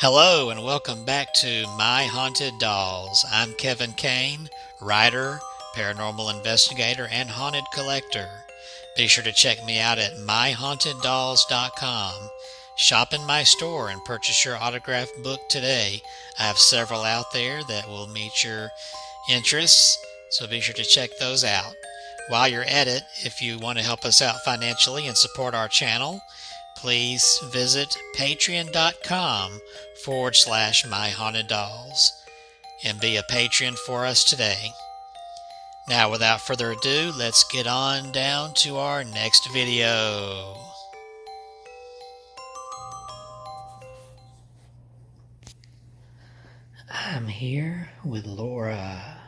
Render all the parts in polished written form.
Hello and welcome back to My Haunted Dolls. I'm Kevin Kane, writer, paranormal investigator, and haunted collector. Be sure to check me out at myhauntedDolls.com. Shop in my store and purchase your autographed book today. I have several out there that will meet your interests, so be sure to check those out. While you're at it, if you want to help us out financially and support our channel, please visit patreon.com/myhauntedDolls and be a patron for us today. Now, without further ado, let's get on down to our next video. I'm here with Laura,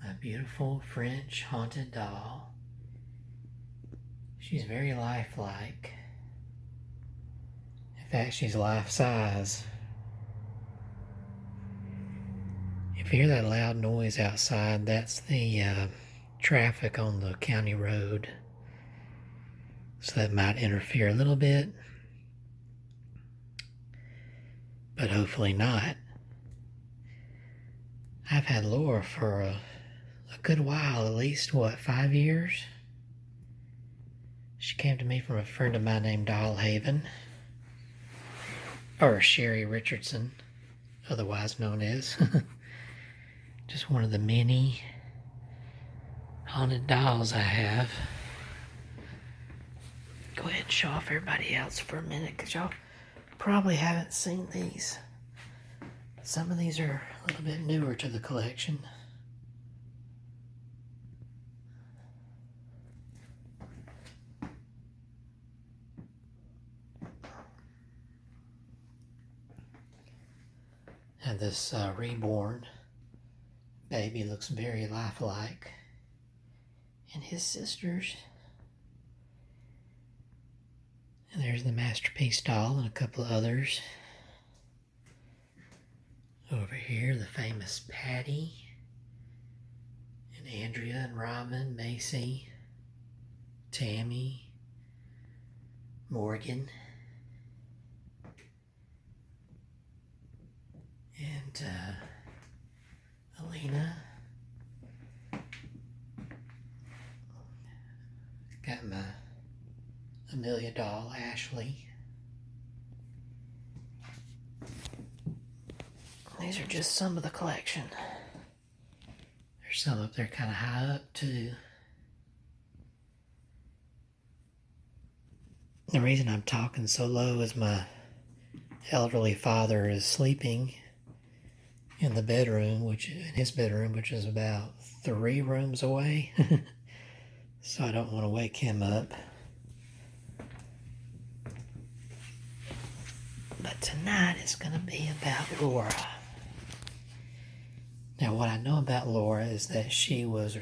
my beautiful French haunted doll. She's very lifelike. In fact, she's life-size. If you hear that loud noise outside, that's the traffic on the county road. So that might interfere a little bit, but hopefully not. I've had Laura for a good while, at least, 5 years? She came to me from a friend of mine named Dollhaven, or Sherry Richardson, otherwise known as. Just one of the many haunted dolls I have. Go ahead and show off everybody else for a minute, because y'all probably haven't seen these. Some of these are a little bit newer to the collection. And this reborn baby looks very lifelike. And his sisters. And there's the Masterpiece doll and a couple of others. Over here, the famous Patty. And Andrea and Robin, Macy, Tammy, Morgan. And Alina. Got my Amelia doll, Ashley. These are just some of the collection. There's some up there kind of high up too. The reason I'm talking so low is my elderly father is sleeping in the bedroom, his bedroom, which is about 3 rooms away. So I don't want to wake him up. But tonight is going to be about Laura. Now, what I know about Laura is that she was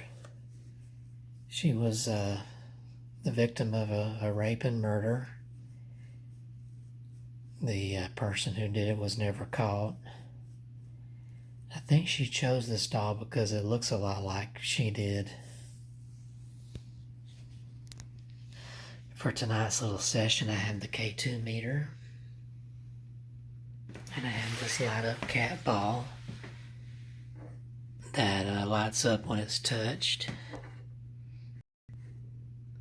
the victim of a rape and murder. The person who did it was never caught. I think she chose this doll because it looks a lot like she did. For tonight's little session, I have the K2 meter. And I have this light up cat ball that lights up when it's touched.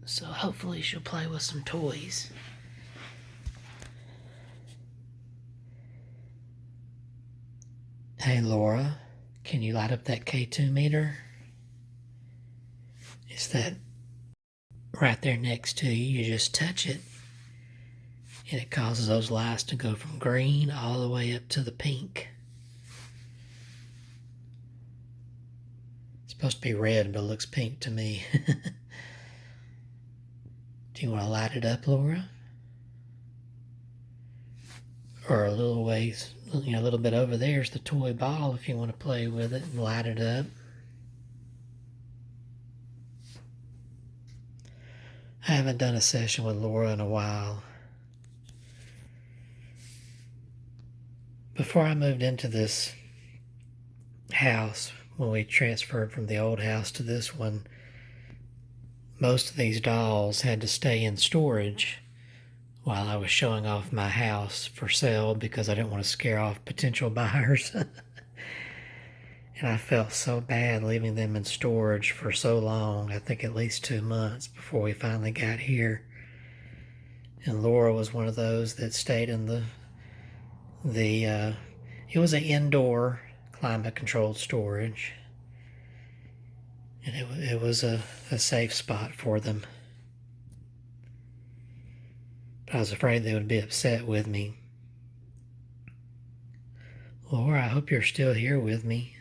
So hopefully she'll play with some toys. Hey Laura, can you light up that K2 meter? It's that right there next to you. You just touch it and it causes those lights to go from green all the way up to the pink. It's supposed to be red, but it looks pink to me. Do you want to light it up, Laura? Or a little ways, a little bit over there is the toy ball if you want to play with it and light it up. I haven't done a session with Laura in a while. Before I moved into this house, when we transferred from the old house to this one, most of these dolls had to stay in storage while I was showing off my house for sale because I didn't want to scare off potential buyers. And I felt so bad leaving them in storage for so long, I think at least 2 months before we finally got here. And Laura was one of those that stayed in it was an indoor climate controlled storage. And it was a safe spot for them. But I was afraid they would be upset with me. Laura, I hope you're still here with me.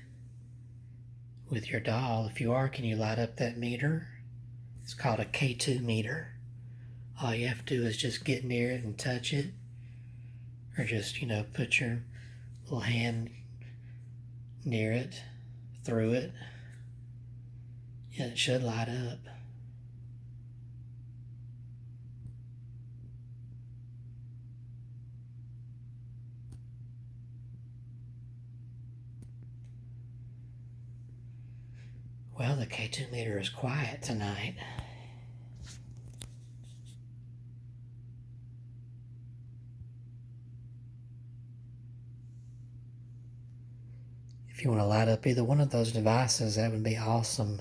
With your doll. If you are, can you light up that meter? It's called a K2 meter. All you have to do is just get near it and touch it. Or just, put your little hand near it, through it. Yeah, it should light up. Well, the K2 meter is quiet tonight. If you want to light up either one of those devices, that would be awesome.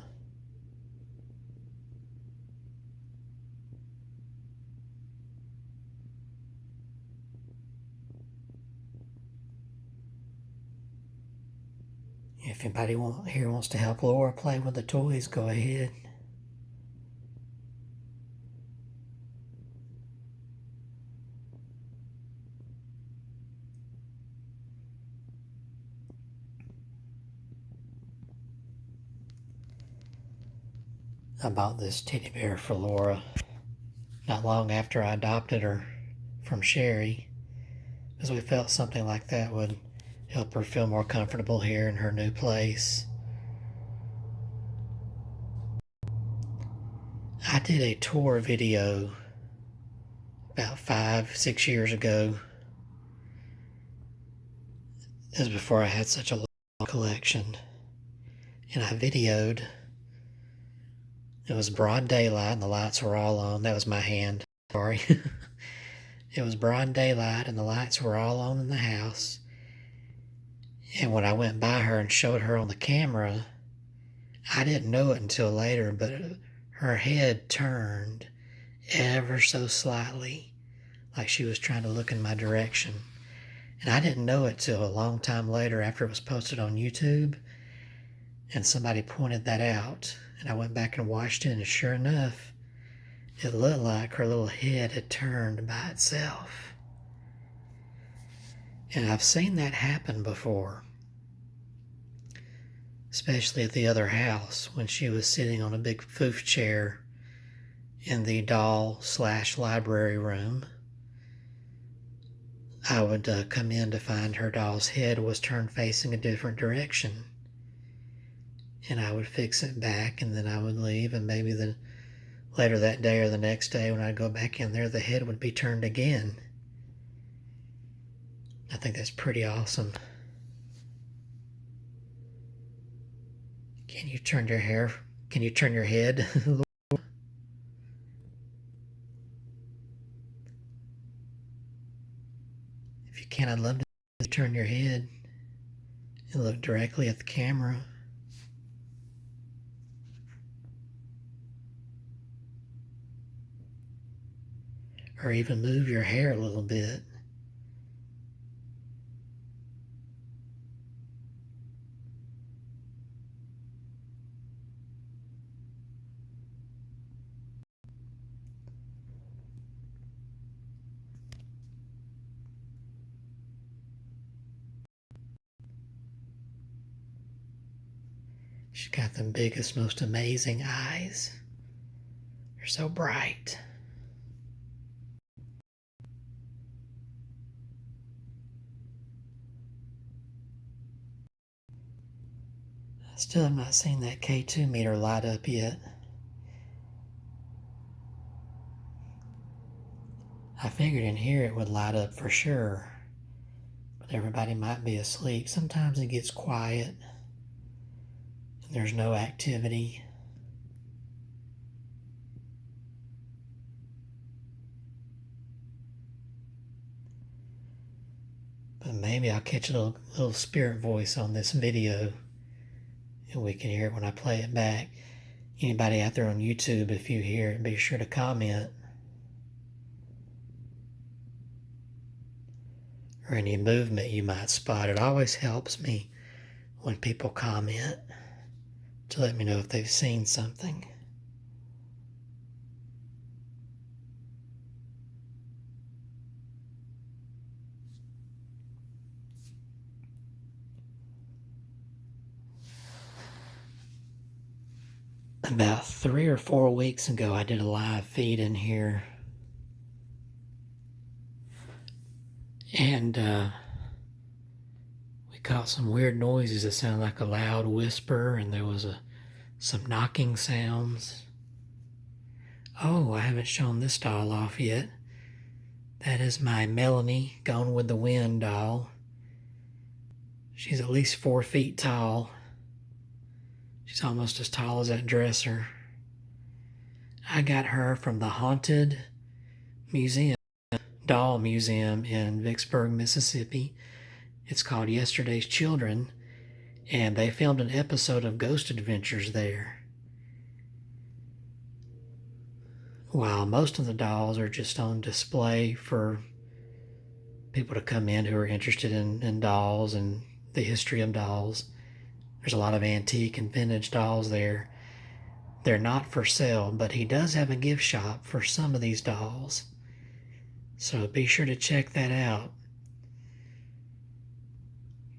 If anybody here wants to help Laura play with the toys, go ahead. I bought this teddy bear for Laura not long after I adopted her from Sherry, because we felt something like that would help her feel more comfortable here in her new place. I did a tour video about 5-6 years ago. This was before I had such a long collection. And I videoed. It was broad daylight and the lights were all on. That was my hand. Sorry. It was broad daylight and the lights were all on in the house. And when I went by her and showed her on the camera, I didn't know it until later, but her head turned ever so slightly, like she was trying to look in my direction. And I didn't know it till a long time later after it was posted on YouTube, and somebody pointed that out. And I went back and watched it, and sure enough, it looked like her little head had turned by itself. And I've seen that happen before, especially at the other house when she was sitting on a big foof chair in the doll/library room. I would come in to find her doll's head was turned facing a different direction. And I would fix it back, and then I would leave, and maybe later that day or the next day when I'd go back in there, the head would be turned again. I think that's pretty awesome. Can you turn your head? If you can, I'd love to turn your head and look directly at the camera. Or even move your hair a little bit. She's got the biggest, most amazing eyes. They're so bright. I still have not seen that K2 meter light up yet. I figured in here it would light up for sure, but everybody might be asleep. Sometimes it gets quiet and there's no activity. maybe I'll catch a little spirit voice on this video and we can hear it when I play it back. Anybody out there on YouTube, if you hear it, be sure to comment. Or any movement you might spot. It always helps me when people comment to let me know if they've seen something. About 3 or 4 weeks ago, I did a live feed in here. And we caught some weird noises that sounded like a loud whisper, and there was some knocking sounds. Oh, I haven't shown this doll off yet. That is my Melanie, Gone with the Wind doll. She's at least 4 feet tall. She's almost as tall as that dresser. I got her from the Haunted Museum, Doll Museum in Vicksburg, Mississippi. It's called Yesterday's Children, and they filmed an episode of Ghost Adventures there. While most of the dolls are just on display for people to come in who are interested in dolls and the history of dolls. There's a lot of antique and vintage dolls there. They're not for sale, but he does have a gift shop for some of these dolls. So be sure to check that out.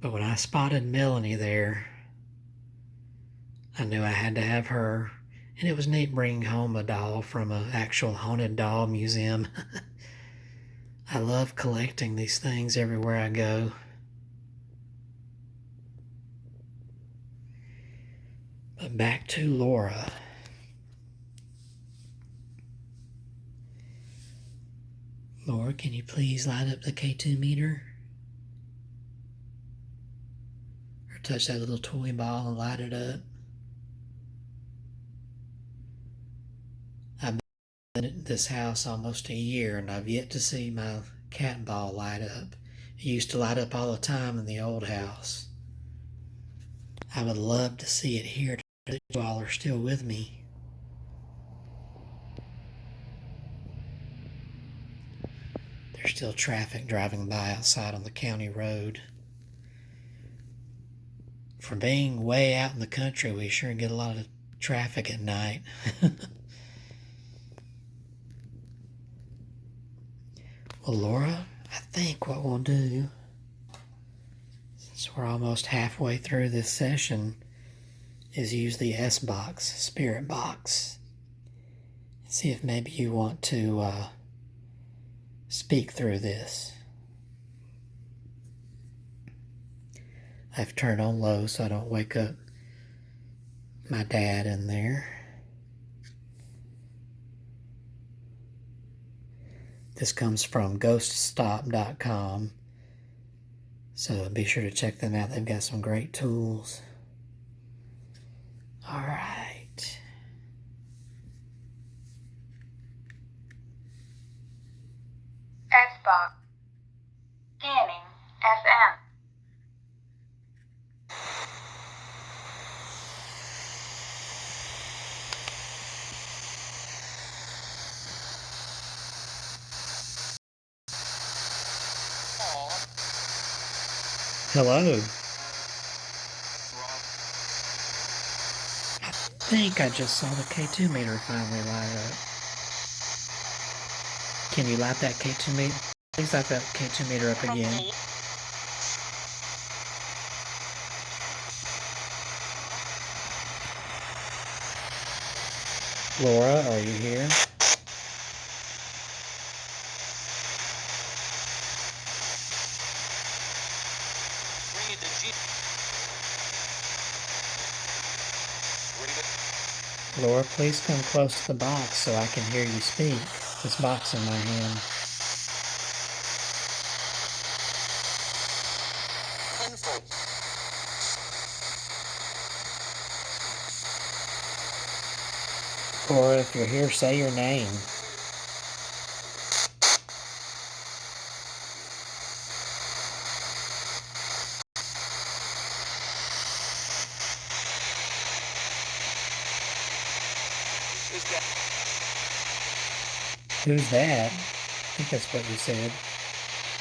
But when I spotted Melanie there, I knew I had to have her. And it was neat bringing home a doll from an actual haunted doll museum. I love collecting these things everywhere I go. But back to Laura. Laura, can you please light up the K2 meter? Or touch that little toy ball and light it up. I've been in this house almost a year and I've yet to see my cat ball light up. It used to light up all the time in the old house. I would love to see it here that you all are still with me. There's still traffic driving by outside on the county road. For being way out in the country, we sure get a lot of traffic at night. Well, Laura, I think what we'll do, since we're almost halfway through this session, is use the S box, spirit box. See if maybe you want to speak through this. I've turned on low so I don't wake up my dad in there. This comes from ghoststop.com, so be sure to check them out. They've got some great tools. All right. S-Box. Scanning FM. Hello. I think I just saw the K2 meter finally light up. Can you light that K2 meter? Please light that K2 meter up again. Laura, are you here? Laura, please come close to the box so I can hear you speak. This box in my hand. Laura, if you're here, say your name. Who's that? I think that's what you said.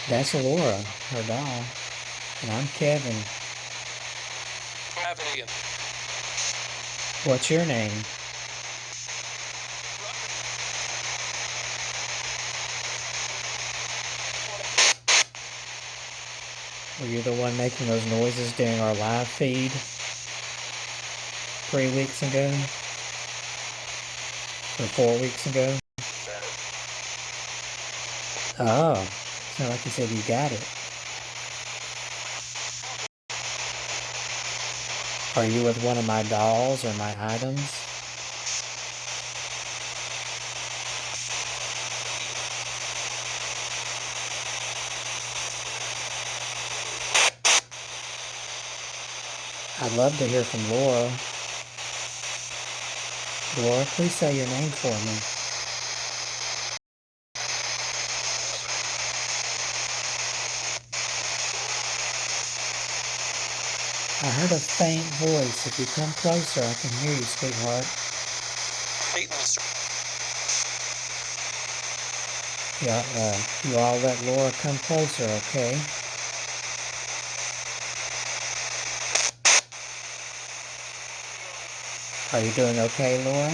That's Laura, her doll. And I'm Kevin. What's your name? Were you the one making those noises during our live feed 3 weeks ago? Or 4 weeks ago? Oh, sound like you said you got it. Are you with one of my dolls or my items? I'd love to hear from Laura. Laura, please say your name for me. I heard a faint voice. If you come closer, I can hear you, sweetheart. Yeah, you all let Laura come closer, okay? Are you doing okay, Laura?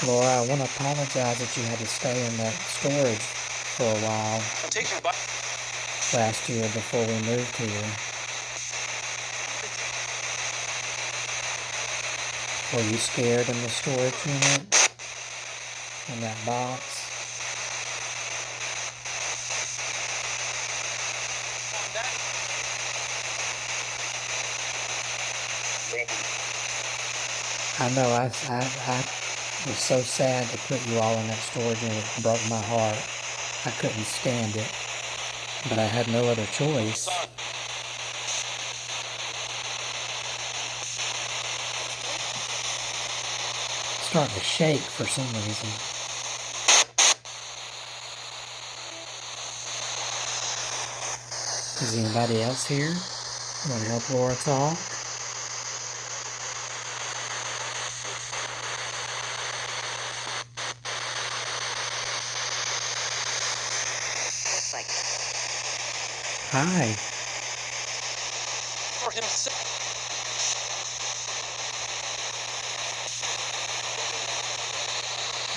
Laura, I want to apologize that you had to stay in that storage for a while last year before we moved here. Were you scared in the storage unit? In that box? I know, I was so sad to put you all in that storage unit. It broke my heart. I couldn't stand it. But I had no other choice. It's starting to shake for some reason. Is anybody else here? Want to help Laura talk? Hi.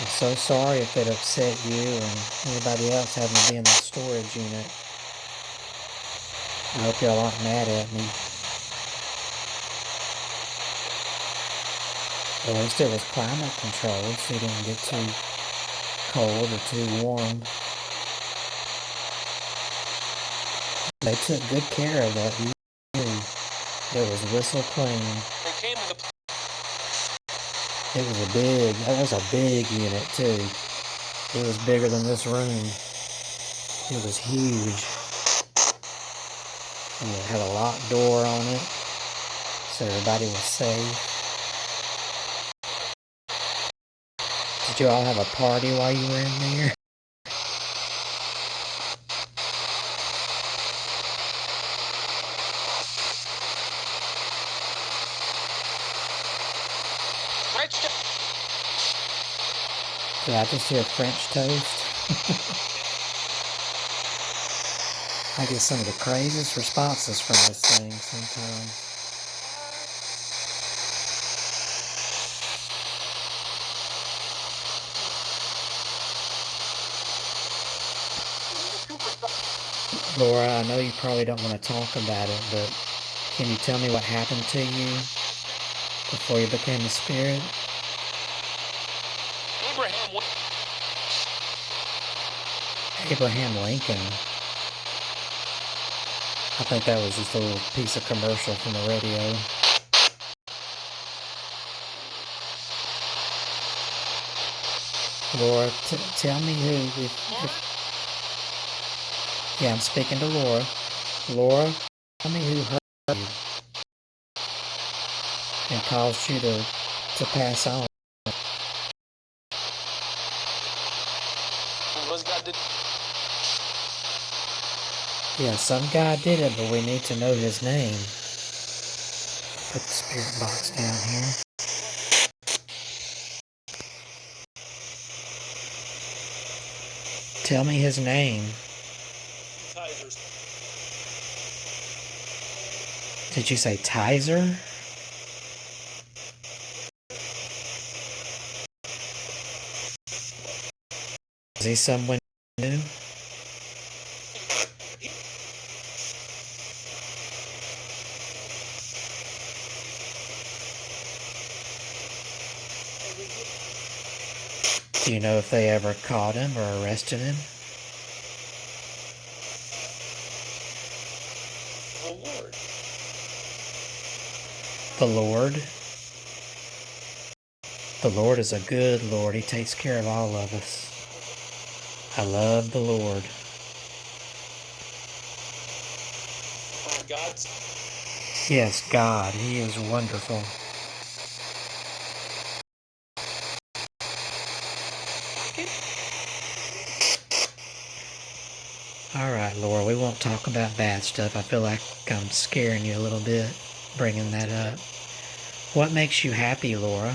I'm so sorry if it upset you and anybody else having to be in that storage unit. I hope y'all aren't mad at me. At least it was climate controlled, so you didn't get too cold or too warm. They took good care of that unit. It was whistle clean. That was a big unit too. It was bigger than this room. It was huge. And it had a locked door on it, so everybody was safe. Did you all have a party while you were in there? Did I just hear French toast? I get some of the craziest responses from this thing sometimes. Laura, I know you probably don't want to talk about it, but can you tell me what happened to you before you became a spirit? Abraham Lincoln. I think that was just a little piece of commercial from the radio. Laura, tell me who, yeah, I'm speaking to Laura. Laura, tell me who hurt you and caused you to pass on. Yeah, some guy did it, but we need to know his name. Put the spirit box down here. Tell me his name. Did you say Tizer? Is he someone new? Do you know if they ever caught him or arrested him? The Lord? The Lord is a good Lord. He takes care of all of us. I love the Lord. Yes, God. He is wonderful. All right, Laura, we won't talk about bad stuff. I feel like I'm scaring you a little bit, bringing that up. What makes you happy, Laura?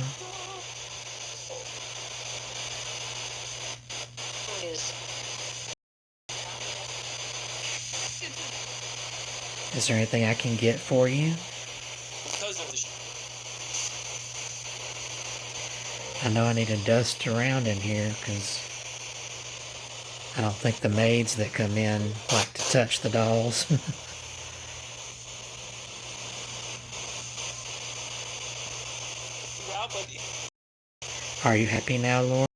Is there anything I can get for you? I know I need to dust around in here because I don't think the maids that come in like to touch the dolls. Are you happy now, Laura?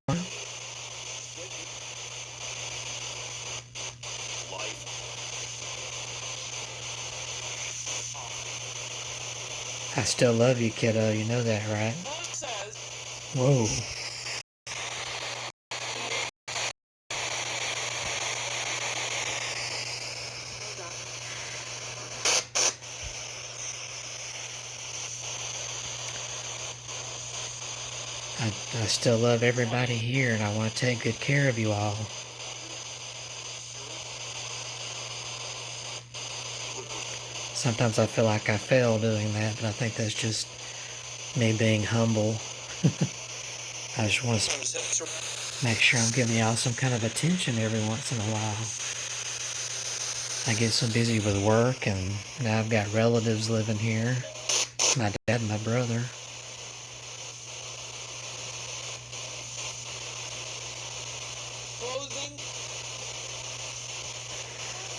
I still love you, kiddo. You know that, right? Whoa. I still love everybody here, and I want to take good care of you all. Sometimes I feel like I fail doing that, but I think that's just me being humble. I just want to make sure I'm giving y'all some kind of attention every once in a while. I get so busy with work, and now I've got relatives living here. My dad and my brother.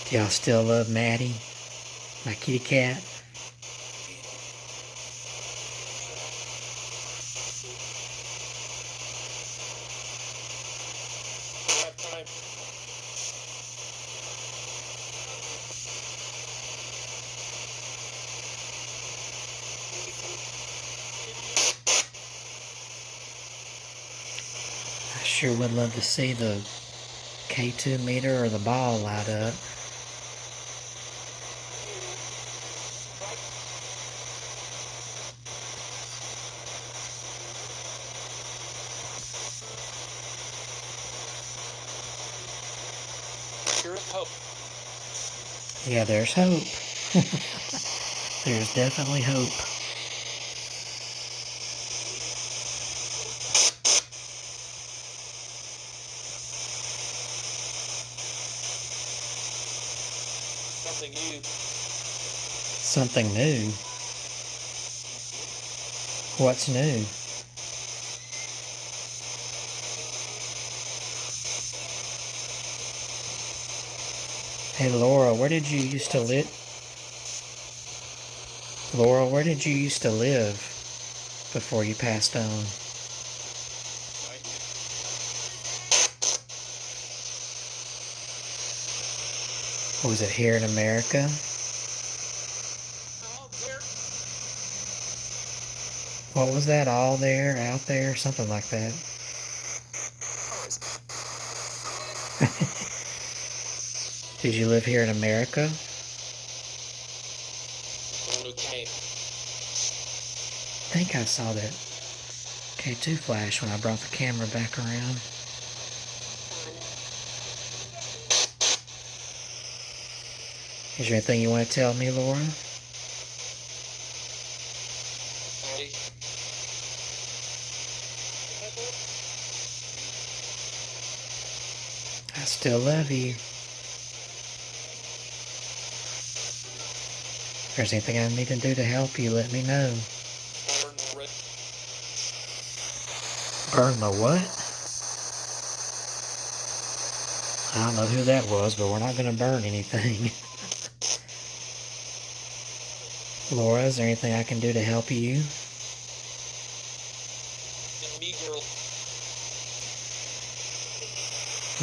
Do y'all still love Maddie, my kitty cat? I sure would love to see the K2 meter or the ball light up. Yeah, there's hope. There's definitely hope. Something new. What's new? Hey Laura, where did you used to live? Laura, where did you used to live before you passed on? Was it here in America? What was that? All there, out there, something like that. Did you live here in America? I think I saw that K2 flash when I brought the camera back around. Is there anything you want to tell me, Laura? I still love you. If there's anything I need to do to help you, let me know. Burn the what? I don't know who that was, but we're not going to burn anything. Laura, is there anything I can do to help you?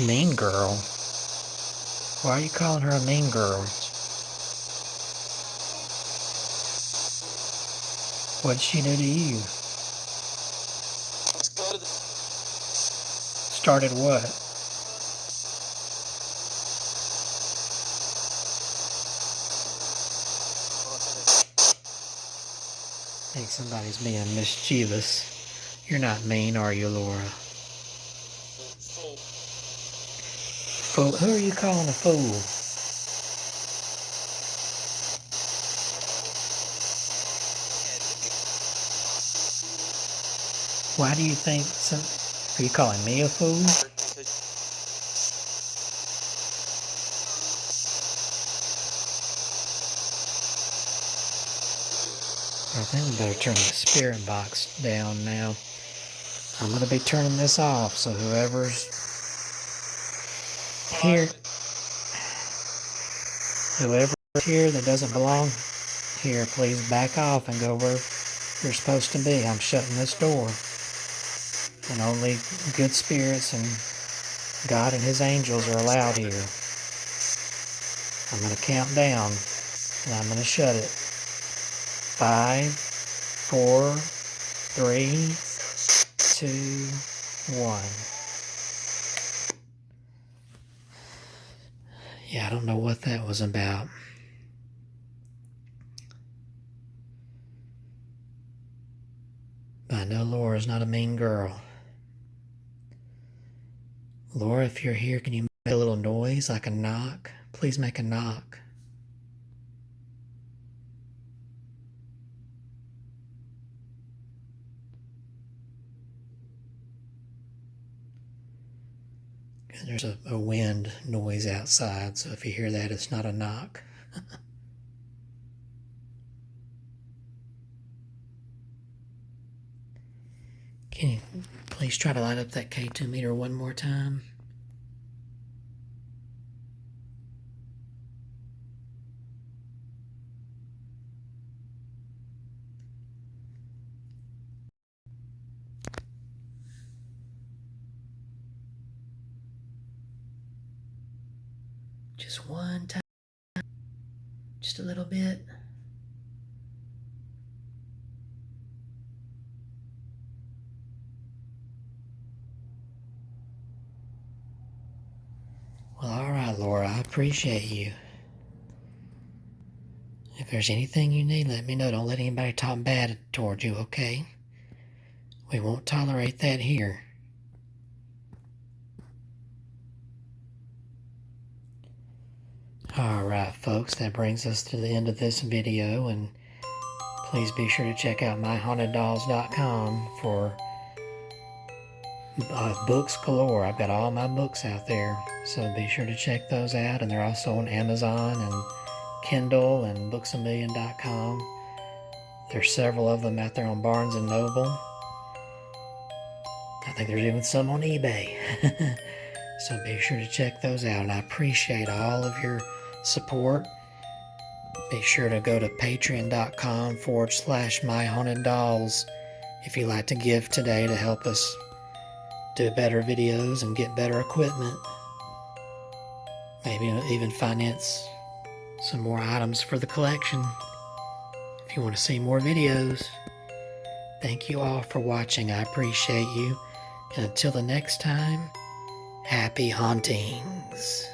Mean girl? Why are you calling her a mean girl? What'd she do to you? Started what? I think somebody's being mischievous. You're not mean, are you, Laura? Fool? Who are you calling a fool? Why do you think some... Are you calling me a fool? I think we better turn the spirit box down now. I'm going to be turning this off, so whoever's here, whoever's here that doesn't belong here, please back off and go where you're supposed to be. I'm shutting this door. And only good spirits and God and His angels are allowed here. I'm going to count down, and I'm going to shut it. 5, 4, 3, 2, 1. Yeah, I don't know what that was about. But I know Laura's not a mean girl. Laura, if you're here, can you make a little noise like a knock? Please make a knock. There's a wind noise outside, so if you hear that, it's not a knock. Can you please try to light up that K2 meter one more time? Just one time. Just a little bit. Well, all right, Laura, I appreciate you. If there's anything you need, let me know. Don't let anybody talk bad toward you, okay? We won't tolerate that here. Alright, folks, that brings us to the end of this video, and please be sure to check out myhaunteddolls.com for books galore. I've got all my books out there, so be sure to check those out, and they're also on Amazon and Kindle and booksamillion.com. There's several of them out there on Barnes & Noble. I think there's even some on eBay. So be sure to check those out, and I appreciate all of your support. Be sure to go to patreon.com/myhauntedDolls if you'd like to give today to help us do better videos and get better equipment. Maybe even finance some more items for the collection if you want to see more videos. Thank you all for watching. I appreciate you. And until the next time, happy hauntings.